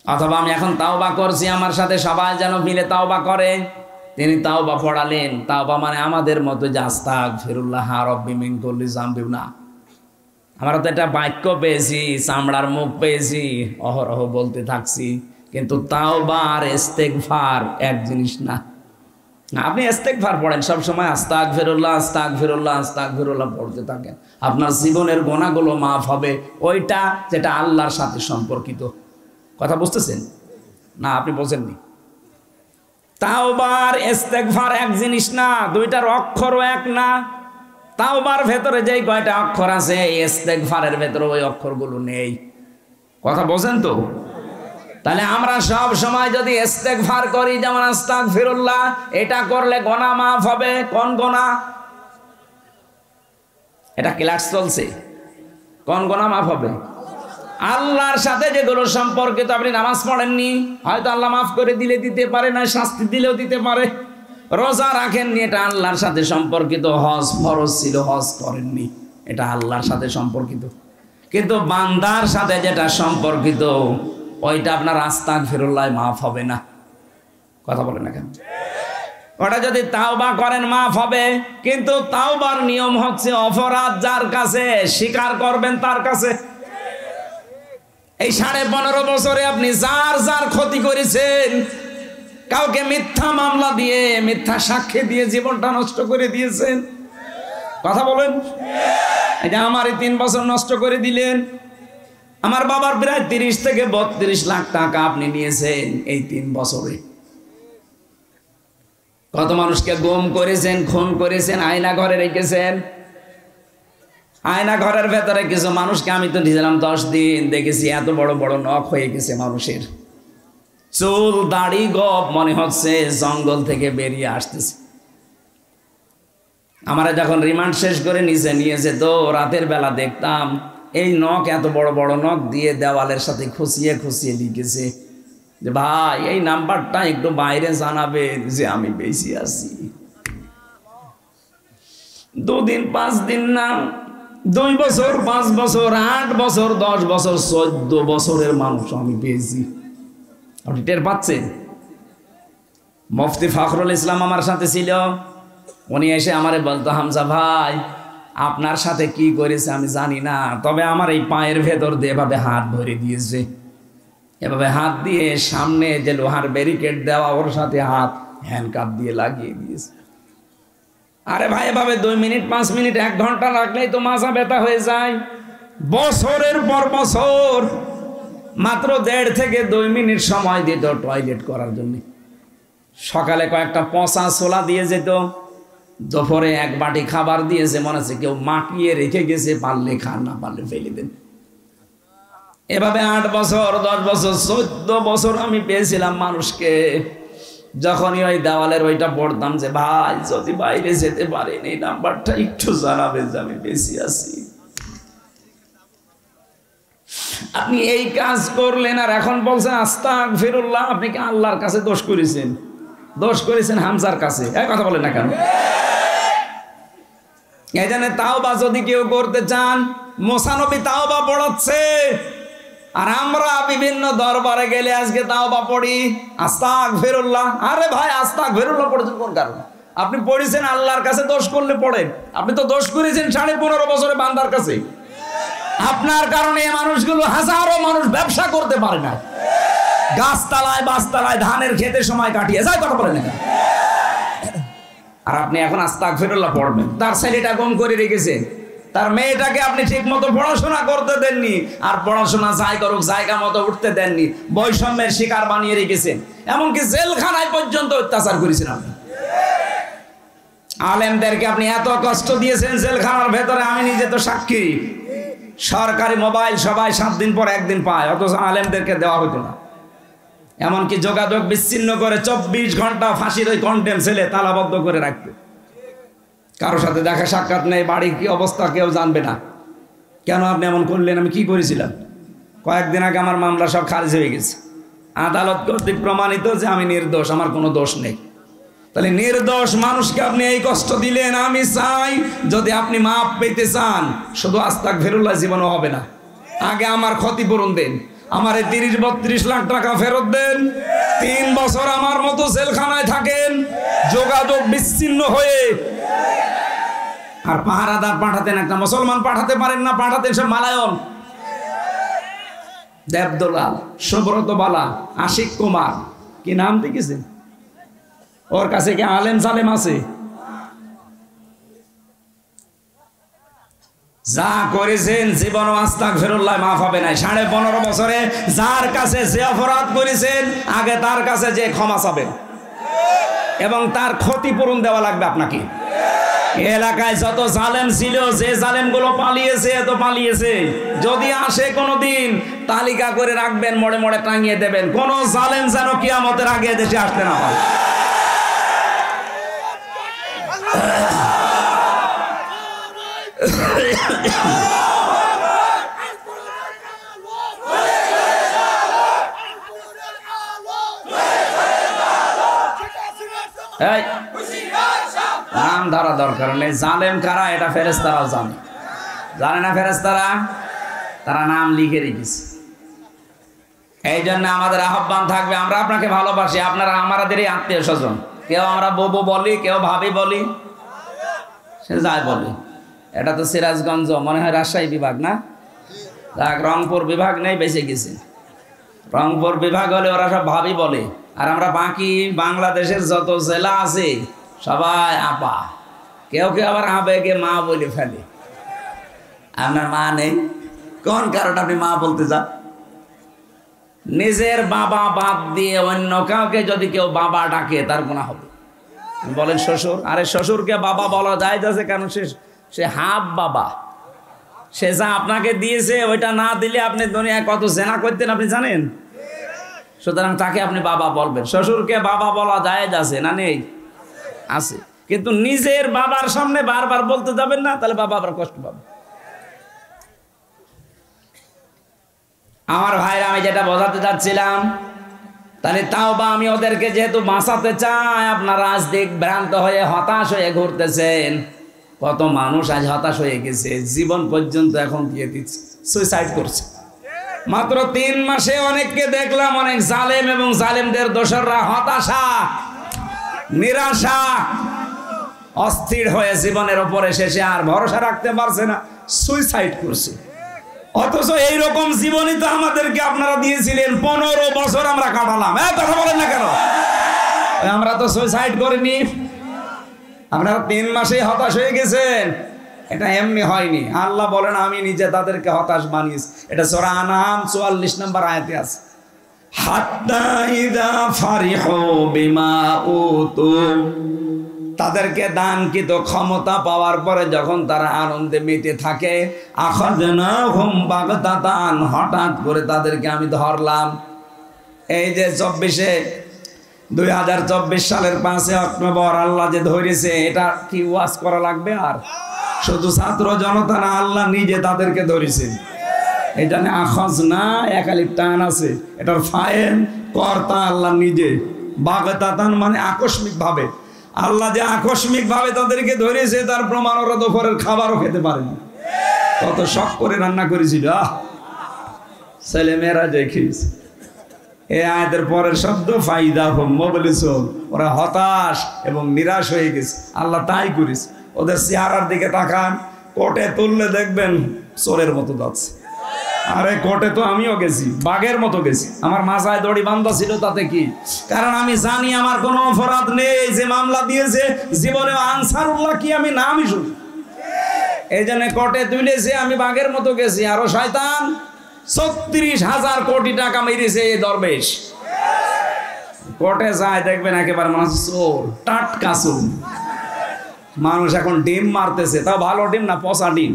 অথবা আমি এখন তাওবা করছি, আমার সাথে সবাই যেন মিলে তাওবা করে। তিনি তাওবা পড়ালেন। তাওবা মানে আমাদের মতো যে আস্তাগফিরুল্লাহ রাব্বি মিন কুল্লি যামবিন না। আমরা তো একটা বাক্য পেয়েছি, চামড়ার মুখ পেয়েছি, অহরহ বলতে থাকছি, কিন্তু তাওবা আর ইস্তেগফার এক জিনিস না। আপনি ইস্তেগফার পড়েন সব সময়, আস্তাগফিরুল্লাহ আস্তাগফিরুল্লাহ আস্তাগফিরুল্লাহ পড়তে থাকেন, আপনার জীবনের গুনাহগুলো মাফ হবে। ওইটা যেটা আল্লাহর সাথে সম্পর্কিত। কথা বুঝতেছেন না? আপনি বোঝেননি। তাওবার ইস্তেগফার এক জিনিস না, দুইটার অক্ষরও এক না। তাওবার ভেতরে যেই কয়টা অক্ষর আছে, ইস্তেগফারের ভেতরে ওই অক্ষরগুলো নেই। কথা বোঝেন তো? তাহলে আমরা সব সময় যদি ইস্তেগফার করি, যেমন আস্তাগফিরুল্লাহ, এটা করলে গুনাহ মাফ হবে। কোন গুনাহ? এটা ক্লাস চলছে। কোন গুনাহ মাফ হবে? আল্লাহর সাথে যেগুলো সম্পর্কিত। আপনি নামাজ পড়েননি, হয়তো আল্লাহ মাফ করে দিলে দিতে পারে, না শাস্তি দিলেও দিতে পারে। রোজা রাখেননি, এটা আল্লাহর সাথে সম্পর্কিত। হজ ফরজ ছিল, হজ করেননি, এটা আল্লাহর সাথে সম্পর্কিত। কিন্তু বান্দার সাথে যেটা সম্পর্কিত, ওইটা আপনার আস্তাগফিরুল্লাহ মাফ হবে না। কথা বলেন না কেন? ওটা যদি তাওবা করেন মাফ হবে, কিন্তু তাওবার নিয়ম হচ্ছে অপরাধ যার কাছে, স্বীকার করবেন তার কাছে। এই 15.5 বছরে আপনি যার যার ক্ষতি করেছেন, কাউকে মিথ্যা মামলা দিয়ে, মিথ্যা সাক্ষী দিয়ে জীবনটা নষ্ট করে দিয়েছেন। কথা বলেন। এই যে আমারই 3 বছর নষ্ট করে দিলেন। আমার বাবার প্রায় 30 থেকে 32 লাখ টাকা আপনি নিয়েছেন এই 3 বছরে। কত মানুষকে গুম করেছেন, খুন করেছেন, আয়না ঘরে রেখেছেন। আয়না ঘরের ভেতরে কিছু মানুষকে আমি তো নিয়েছিলাম 10 দিন, দেখেছি এত বড় বড় নখ হয়ে গেছে মানুষের, চুল দাড়ি গপ মনে হচ্ছে জঙ্গল থেকে বেরিয়ে আসতেছে। আমরা যখন রিমান্ড শেষ করে নিয়েছে তো রাতের বেলা দেখতাম এই নখ, এত বড় বড় নখ দিয়ে দেওয়ালের সাথে খুশিয়ে খুশিয়ে লিখেছে যে ভাই এই নাম্বারটা একটু বাইরে জানাবেন যে আমি বেশি আছি। 2 দিন 5 দিন না, 2 বছর 5 বছর 8 বছর 10 বছর 14 বছরের মানুষ আমি পেয়েছি। আপনি টের পাচ্ছেন? মুফতি ফখরুল ইসলাম আমার সাথে ছিল। উনি এসে আমারে বলতো, হামজা ভাই আপনার সাথে কি করেছে আমি জানি না, তবে আমার এই পায়ের ভেতর দিয়ে এভাবে হাত ভরে দিয়েছে, এভাবে হাত দিয়ে সামনে যে লোহার ব্যারিকেড দেওয়া ওর সাথে হাত হ্যান্ডকাপ দিয়ে লাগিয়ে দিয়েছে। আরে ভাই এভাবে 2 মিনিট 5 মিনিট 1 ঘন্টা লাগলেই তো মাজা ব্যথা হয়ে যায়। বছরের পর বছর মাত্র 1.5 থেকে 2 মিনিট সময় দিত টয়লেট করার জন্য। সকালে কয়েকটা পচা ছোলা দিয়ে যেত, দুপুরে 1 বাটি খাবার দিয়েছে, মনে হচ্ছে কেউ মাখিয়ে রেখে গেছে, পারলে খান না পারলে ফেলে দেন। এভাবে 8 বছর 10 বছর 14 বছর আমি পেয়েছিলাম মানুষকে। যখনই ওই দেওয়ালের ওইটা পড়তাম যে ভাই যদি বাইরে যেতে পারেন এই নাম্বারটা একটু জানাবেন যে আমি বেশি আছি। আপনি এই কাজ করলেন আর এখন বলছেন আস্তাগফিরুল্লাহ। আপনি কি আল্লাহর কাছে দোষ করেছেন? দোষ করেছেন হামজার কাছে। এই কথা বলেন না কেন? এই জন্য তাওবা যদি কেউ করতে চান, মুসা নবী তাওবা পড়াচ্ছে, আর আমরা বিভিন্ন দরবারে গেলে আজকে তাওবা পড়ি আস্তাগফিরুল্লাহ। আরে ভাই আস্তাগফিরুল্লাহ পড়েছেন কোন কারণে? আপনি পড়েছেন আল্লাহর কাছে, দোষ করলে পড়েন। আপনি তো দোষ করেছেন 15.5 বছরে বান্দার কাছে। আপনার কারণে এই মানুষগুলো, হাজারো মানুষ ব্যবসা করতে পারে না, গাছতলায় বাসতলায় ধানের খেতে সময় কাটিয়ে যায়। কথা বলেন না। আর আপনি এখন আস্তাগফিরুল্লাহ পড়বেন। তার ছেলেটা গুম করে রেখেছেন, তার মেয়েটাকে আপনি ঠিক মতো পড়াশোনা করতে দেননি, আর পড়াশোনা যাই করুক জায়গা মতো উঠতে দেননি, বৈষম্যের শিকার বানিয়ে রেখেছেন, এমনকি জেলখানায় পর্যন্ত অত্যাচার করেছেন আপনি। আলেমদেরকে আপনি এত কষ্ট দিয়েছেন জেলখানার ভেতরে, আমি নিজে তো সাক্ষী। সরকারি মোবাইল সবাই 7 দিন পর 1 দিন পায়, অথচ আলেমদেরকে দেওয়া হতো না। এমনকি যোগাযোগ বিচ্ছিন্ন করে 24 ঘন্টা ফাঁসির ওই কন্টেম ছেলে তালাবদ্ধ করে রাখতো। কারোর সাথে দেখা সাক্ষাৎ নেই, বাড়ির কি অবস্থা কেউ জানবে না। কেন আপনি এমন করলেন? আমি কি করেছিলাম? কয়েকদিন আগে আমার মামলা সব খারিজ হয়ে গেছে, আদালত কর্তৃক প্রমাণিত যে আমি নির্দোষ, আমার কোনো দোষ নেই। তাহলে নির্দোষ মানুষকে আপনি এই কষ্ট দিলেন। আমি চাই যদি আপনি মাপ পেতে চান, শুধু আস্তাগফিরুল্লাহ জীবনও হবে না, আগে আমার ক্ষতিপূরণ দেন। আমারে 30-32 লাখ টাকা ফেরত দেন, 3 বছর আমার মতো জেলখানায় থাকেন, যোগাযোগ বিচ্ছিন্ন হয়ে। আর পাহারাদার পাঠাতেন, একটা মুসলমান পাঠাতে পারেন না, পাঠাতেন সব মালায়ন। দেবদোলাল, সুব্রত বালা, আশিক কুমার, কি নাম দেখেছেন? ওর কাছে কি আলেম সালেম আছে? যা করেছেন জীবন আস্তাগফিরুল্লাহ মাফ হবে না। 15.5 বছরে যার কাছে যে অপরাধ করেছেন আগে তার কাছে যে ক্ষমা চাবেন এবং তার ক্ষতিপূরণ দেওয়া লাগবে আপনাকে। এলাকায় যত জালেম ছিল, যে জালেম গুলো পালিয়েছে এত পালিয়েছে, যদি আসে কোনোদিন তালিকা করে রাখবেন, মোড়ে মোড়ে টাঙিয়ে দেবেন, কোন জালেম যেন কিয়ামতের আগে দেশে আসতে না পারে। নাম ধরা দরকার নেই। জালেম কারা এটা ফেরেশতারাও জানে, জানে না ফেরেশতারা? তারা নাম লিখে রেখেছে। এই জন্য আমাদের আহ্বান থাকবে, আমরা আপনাকে ভালোবাসি, আপনারা আমাদেরই আত্মীয় স্বজন। কেউ আমরা ববু বলি, কেউ ভাবি বলি, সে যাই বলি। এটা তো সিরাজগঞ্জ, মনে হয় রাজশাহী বিভাগ না? রংপুর বিভাগ নেই, বেঁচে গেছে। রংপুর বিভাগ হলে ওরা সব ভাবি বলে, আর আমরা বাকি বাংলাদেশের যত জেলা আছে সবাই আপা, কেউ কেউ আবার আবেগে মা বলে ফেলে। আপনার মা নেই, কোন কারণে আপনি মা বলতে যান? নিজের বাবা বাদ দিয়ে অন্য কাউকে যদি কেউ বাবা ডাকে তার গুনাহ হবে। বলেন শ্বশুর, আরে শ্বশুরকে বাবা বলা যায় যাচ্ছে, কারণ সে হাফ বাবা, সে যা আপনাকে দিয়েছে ওইটা না দিলে আপনি দুনিয়ায় কত জেনা করতেন আপনি জানেন। সুতরাং তাকে আপনি বাবা বলবেন। শ্বশুরকে বাবা বলা যায় যাচ্ছে না? নেই, আছে। কিন্তু নিজের বাবার সামনে বারবার বলতে যাবেন না, তাহলে বাবা আবার কষ্ট পাবে। আমার ভাইরা, আমি যেটা বোঝাতে চাচ্ছিলাম, তাহলে তাও বা আমি ওদেরকে যেহেতু বাঁচাতে চাই, আপনারা আজ ভ্রান্ত হয়ে হতাশ হয়ে ঘুরতেছেন। কত মানুষ আজ হতাশ হয়ে গেছে, জীবন পর্যন্ত এখন দিয়ে দিচ্ছে, সুইসাইড করছে। মাত্র 3 মাসে অনেককে দেখলাম, অনেক জালেম এবং জালেমদের দোসররা হতাশা, নিরাশা, অস্থির হয়ে জীবনের উপরে শেষে আর ভরসা রাখতে পারছে না, সুইসাইড করছে। অথচ এইরকম জীবনই তো আমাদেরকে আপনারা দিয়েছিলেন। 15 বছর আমরা কাটালাম। কথা বলেন না কেন? আমরা তো সুইসাইড করিনি। আপনারা 3 মাসে হতাশ হয়ে গেছেন, এটা এমনি হয়নি। আল্লাহ বলেন আমি নিজে তাদেরকে হতাশ বানিয়েছি। এটা সূরা আনআম 44 নম্বর আয়াতে আছে। হাত্তা ইযা ফারিহু বিমা উতু, তাদেরকে দানকৃত ক্ষমতা পাওয়ার পরে যখন তারা আনন্দে মেতে থাকে, আখাযনাহুম বাগতাতান, হঠাৎ করে তাদেরকে আমি ধরলাম। এই যে 2024 সালের 5 অক্টোবর আল্লাহ যে ধরেছে, এটা কি ওয়াজ করা লাগবে? আর শুধু ছাত্র জনতা না, আল্লাহ নিজে তাদেরকে ধরেছেন। এই জন্য আখাযনা একালিফ টান আছে, এটার ফাইল কর্তা আল্লাহ নিজে। বাগতাতান মানে আকস্মিক ভাবে। আল্লাহ যে আকস্মিক ভাবে তাদেরকে ধরেছে তার প্রমাণ ওরা দুপুরের খাবারও খেতে পারেনি। কত শখ করে রান্না করেছিল, ছেলে মেয়েরা যে খেয়েছে। এই আয়াতের পরের শব্দ ফাইদা হুম মুবলিসুন, ওরা হতাশ এবং নিরাশ হয়ে গেছে। আল্লাহ তাই করেছে। ওদের চেহারার দিকে তাকান, কোটে তুললে দেখবেন চোরের মতো যাচ্ছে। আরে কোটে তো আমিও গেছি, বাঘের মতো গেছি। আমার মাথায় দড়ি বান্ধা ছিল, তাতে কি? কারণ আমি জানি আমার কোনো অপরাধ নেই। যে মামলা দিয়েছে জীবনে আনসারুল্লাহ কি আমি নামই শুনি। এই জন্য কোটে তুলেছে, আমি বাঘের মতো গেছি। আরো শয়তান 36,000 কোটি টাকা মেরেছে এই দরবেশ। কোটে যায় দেখবেন একেবারে মানুষ চোর, টাটকা চোর। মানুষ এখন ডিম মারতেছে, তাও ভালো ডিম না, পচা ডিম।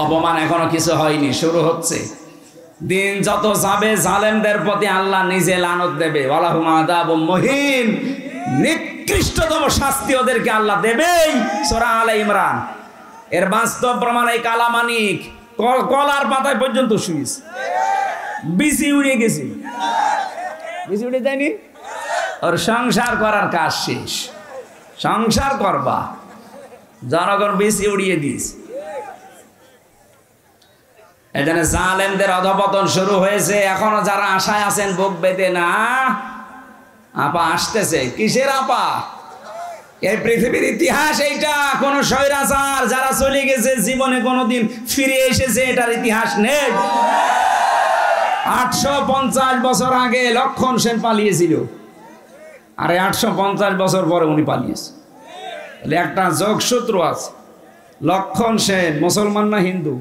অপমান এখনো কিছু হয়নি, শুরু হচ্ছে। দিন যত যাবে জালেমদের প্রতি আল্লাহ নিজে লানত দেবে। ওয়ালাহুম আযাবুম মুহিন, নিকৃষ্টতম শাস্তি ওদেরকে আল্লাহ দেবেই। সূরা আলে ইমরান। এর বাস্তব প্রমাণ এই কালামানিক কলার পাতায় পর্যন্ত শুইস, বিসি উড়ে গেছে। বিসি উড়ে যায়নি, ওর সংসার করার কাজ শেষ। সংসার করবা, জনগণ বিসি উড়িয়ে দিস। এজন্য জালেমদের অধপতন শুরু হয়েছে। এখনো যারা আশায় আছেন বুক বেঁধে, না আপা আসতেছে। কিসের আপা? এই পৃথিবীর ইতিহাস এইটা। কোন স্বৈরাচার যারা চলে গেছে জীবনে কোনোদিন ফিরে এসেছে এটার ইতিহাস নেই। 850 বছর আগে লক্ষণ সেন পালিয়েছিল, আর 850 বছর পরে উনি পালিয়েছে। তাহলে একটা যোগসূত্র আছে। লক্ষণ সেন মুসলমান না হিন্দু?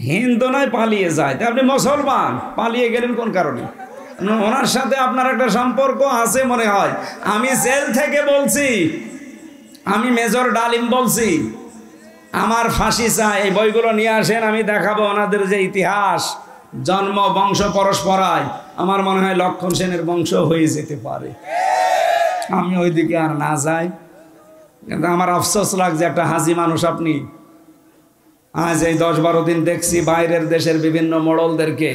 হিন্দু নয়, পালিয়ে যায়। তা আপনি মুসলমান, পালিয়ে গেলেন কোন কারণে? ওনার সাথে আপনার একটা সম্পর্ক আছে মনে হয়। আমি জেল থেকে বলছি, আমি মেজর ডালিম বলছি, আমার ফাঁসি চাই। এই বইগুলো নিয়ে আসেন, আমি দেখাবো ওনাদের যে ইতিহাস, জন্ম বংশ পরস্পরায়। আমার মনে হয় লক্ষণ সেনের বংশ হয়ে যেতে পারে। আমি ওইদিকে আর না যাই, কিন্তু আমার আফসোস লাগছে একটা হাজি মানুষ আপনি। আজ এই 10-12 দিন দেখছি বাইরের দেশের বিভিন্ন মোড়লদেরকে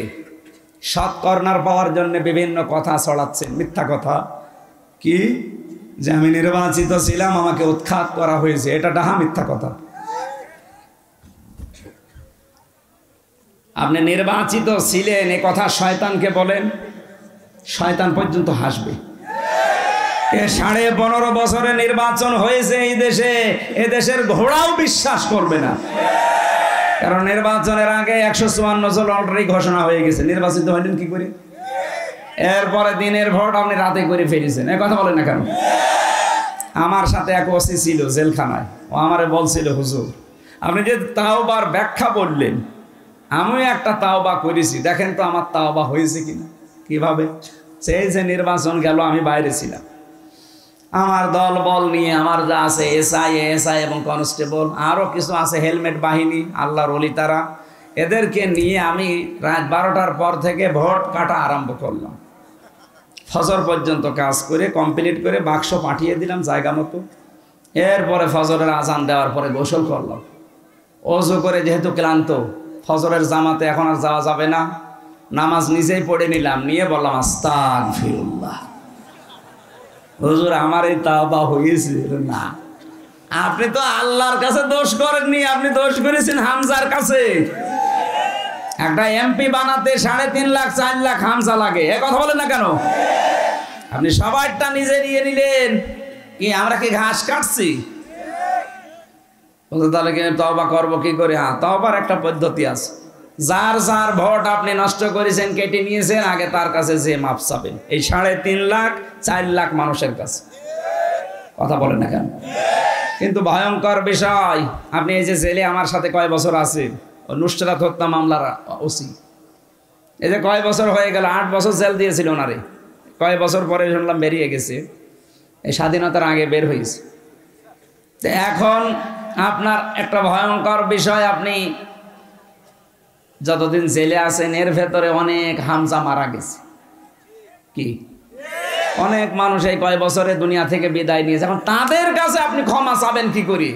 সৎ কর্নার পাওয়ার জন্য বিভিন্ন কথা ছড়াচ্ছেন, মিথ্যা কথা। কি যে আমি নির্বাচিত ছিলাম, আমাকে উৎখাত করা হয়েছে, এটা ডাহা মিথ্যা কথা। আপনি নির্বাচিত ছিলেন এ কথা শয়তানকে বলেন, শয়তান পর্যন্ত হাসবে। 15.5 বছরে নির্বাচন হয়েছে এই দেশে, এ দেশের ঘোড়াও বিশ্বাস করবে না। কারণ নির্বাচনের আগে 154 জন অলরেডি ঘোষণা হয়ে গেছে। নির্বাচিত হলেন কি করে? এরপরে দিনের ভোট আপনি রাতে করে ফেলেছেন। এ কথা বলেন না কেন? আমার সাথে এক ওসি ছিল জেলখানায়, ও আমারে বলছিল, হুজুর আপনি যে তাওবার ব্যাখ্যা বললেন, আমিও একটা তাওবা করেছি, দেখেন তো আমার তাওবা হয়েছে কিনা। কিভাবে? সেই যে নির্বাচন গেল, আমি বাইরে ছিলাম, আমার দল বল নিয়ে, আমার যা আছে এসআই এবং কনস্টেবল, আরও কিছু আছে হেলমেট বাহিনী, আল্লাহর ওলি তারা, এদেরকে নিয়ে আমি রাত 12টার পর থেকে ভোট কাটা আরম্ভ করলাম। ফজর পর্যন্ত কাজ করে কমপ্লিট করে বাক্স পাঠিয়ে দিলাম জায়গা মতো। এরপরে ফজরের আজান দেওয়ার পরে গোসল করলাম, ওযু করে, যেহেতু ক্লান্ত, ফজরের জামাতে এখন আর যাওয়া যাবে না, নামাজ নিজেই পড়ে নিলাম, নিয়ে বললাম আস্তাগফিরুল্লাহ। হুজুর আমার এই তাওবা হয়েছে। না, আপনি তো আল্লাহর কাছে দোষ করেননি, আপনি দোষ করেছেন হামজার কাছে। একটা এমপি বানাতে 3.5 লাখ 4 লাখ হামজা লাগে, এ কথা বলেন না কেন? আপনি সবাইটা নিজে নিয়ে নিলেন। কি আমরা কি ঘাস কাটছি? তাহলে কি তওবা করবো কি করে? হ্যাঁ, তওবার একটা পদ্ধতি আছে। যার যার ভোট আপনি নষ্ট করেছেন, কেটে নিয়েছেন, আগে তার কাছে যে মাপ চাবেন। এই 3.5 লাখ 4 লাখ মানুষের কাছে। কথা বলেন না কেন? কিন্তু ভয়ঙ্কর বিষয়, আপনি এই যে জেলে আমার সাথে কয় বছর আছেন, নুসরাত হত্যা মামলার ওসি, এই যে কয় বছর হয়ে গেল, 8 বছর জেল দিয়েছিল ওনারে। কয় বছর পরে শুনলাম বেরিয়ে গেছে, এই স্বাধীনতার আগে বের হয়েছে। তো এখন আপনার একটা ভয়ঙ্কর বিষয়, আপনি যতদিন জেলে আছেন এর ভেতরে অনেক হামজা মারা গেছে। কি অনেক মানুষ এই কয় বছরে দুনিয়া থেকে বিদায় নিয়েছে। এখন তাদের কাছে আপনি ক্ষমা চাবেন কি করে?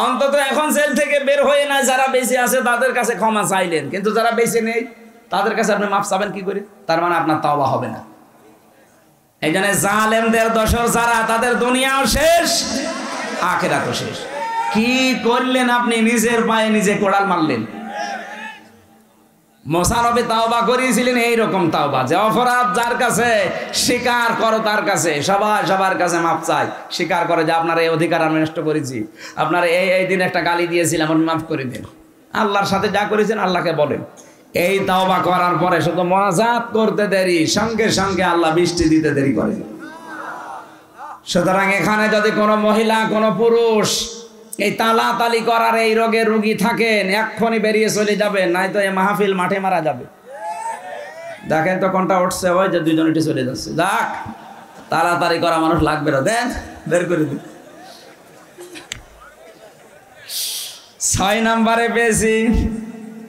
অন্তত এখন জেল থেকে বের হয়ে না যারা বেঁচে আছে তাদের কাছে ক্ষমা চাইলেন, কিন্তু যারা বেঁচে নেই তাদের কাছে আপনি মাফ চাবেন কি করে? তার মানে আপনার তাওবা হবে না। এই জন্য জালেমদের দোসর যারা, তাদের দুনিয়াও শেষ, আখিরাতও শেষ। কি করলেন আপনি? নিজের পায়ে নিজে কোড়াল মারলেন। মুসা নবী তাওবা করিয়েছিলেন এইরকম তাওবা, যে অপরাধ যার কাছে স্বীকার করো, তার কাছে সবার কাছে মাপ চাই, স্বীকার করে যে আপনার এই অধিকার আমি নষ্ট করেছি, আপনার এই দিন একটা গালি দিয়েছিলাম, আপনি মাফ করে দিন। আল্লাহর সাথে যা করেছেন আল্লাহকে বলেন। এই তাওবা করার পরে শুধু মোনাজাত করতে দেরি, সঙ্গে সঙ্গে আল্লাহ বৃষ্টি দিতে দেরি করে। সুতরাং এখানে যদি কোনো মহিলা, কোনো পুরুষ এই তালাতালি করার এই রোগে রোগী থাকেন, এক্ষুনি বেরিয়ে চলে যাবেন, নাই তো এই মাহফিল মাঠে মারা যাবে। দেখেন তো কোনটা উঠছে, ওই যে দুজনটি চলে যাচ্ছে। যাক, তাড়াতাড়ি করা মানুষ লাগবে না, দেন বের করে দিন। 6 নম্বরে পেয়েছি